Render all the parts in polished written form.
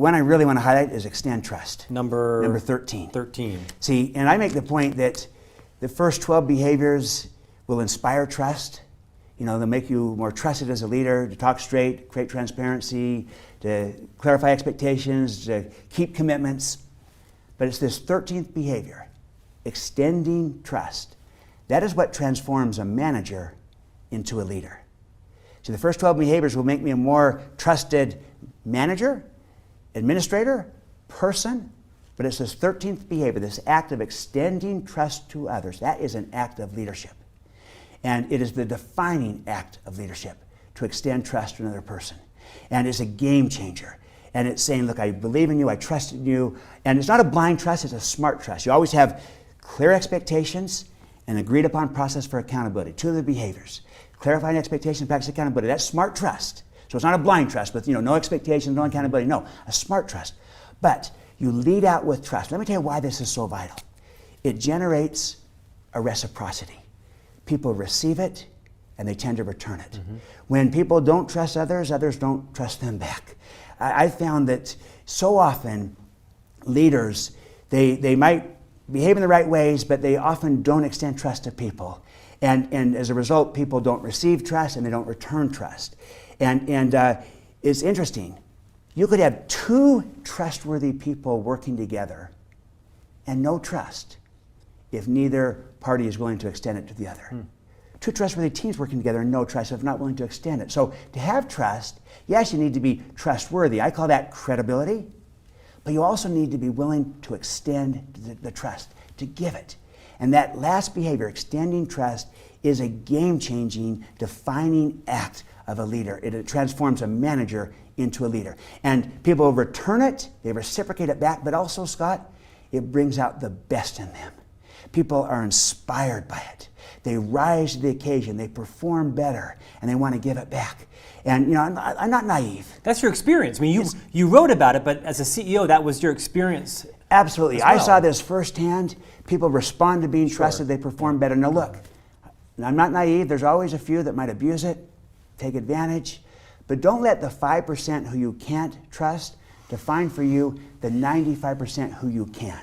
one I really want to highlight is extend trust. Number 13. 13. See, and I make the point that the first 12 behaviors will inspire trust. You know, they'll make you more trusted as a leader, to talk straight, create transparency, to clarify expectations, to keep commitments. But it's this 13th behavior, extending trust. That is what transforms a manager into a leader. So the first 12 behaviors will make me a more trusted manager, administrator, person, but it's this 13th behavior, this act of extending trust to others. That is an act of leadership. And it is the defining act of leadership to extend trust to another person. And it's a game changer. And it's saying, look, I believe in you, I trust in you. And it's not a blind trust, it's a smart trust. You always have clear expectations and agreed upon process for accountability. Two of the behaviors. Clarifying expectations, practice accountability. That's smart trust. So it's not a blind trust with no expectations, no accountability. No, a smart trust. But you lead out with trust. Let me tell you why this is so vital. It generates a reciprocity. People receive it and they tend to return it. Mm-hmm. When people don't trust others, others don't trust them back. I found that so often leaders, they might behave in the right ways, but they often don't extend trust to people. And as a result, people don't receive trust and they don't return trust. And it's interesting. You could have two trustworthy people working together and no trust if neither party is willing to extend it to the other. Two trustworthy teams working together and no trust if not willing to extend it. So to have trust, yes, you need to be trustworthy. I call that credibility. But you also need to be willing to extend the trust, to give it. And that last behavior, extending trust, is a game-changing, defining act of a leader. It transforms a manager into a leader. And people return it, they reciprocate it back, but also, Scott, it brings out the best in them. People are inspired by it. They rise to the occasion, they perform better, and they want to give it back. And I'm not naive. That's your experience. I mean, you wrote about it, but as a CEO, that was your experience. Absolutely. Well. I saw this firsthand. People respond to being trusted, they perform better. Now look, I'm not naive. There's always a few that might abuse it, take advantage. But don't let the 5% who you can't trust define for you the 95% who you can.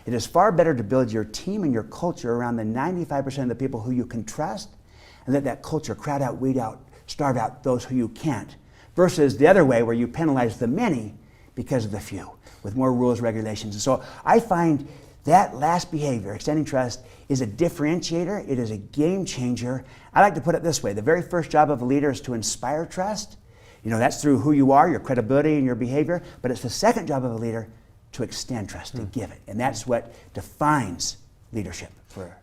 It is far better to build your team and your culture around the 95% of the people who you can trust and let that culture crowd out, weed out, starve out those who you can't, versus the other way where you penalize the many because of the few with more rules, regulations. And so I find that last behavior, extending trust, is a differentiator. It is a game changer. I like to put it this way. The very first job of a leader is to inspire trust. That's through who you are, your credibility and your behavior. But it's the second job of a leader to extend trust, to give it. And that's what defines leadership for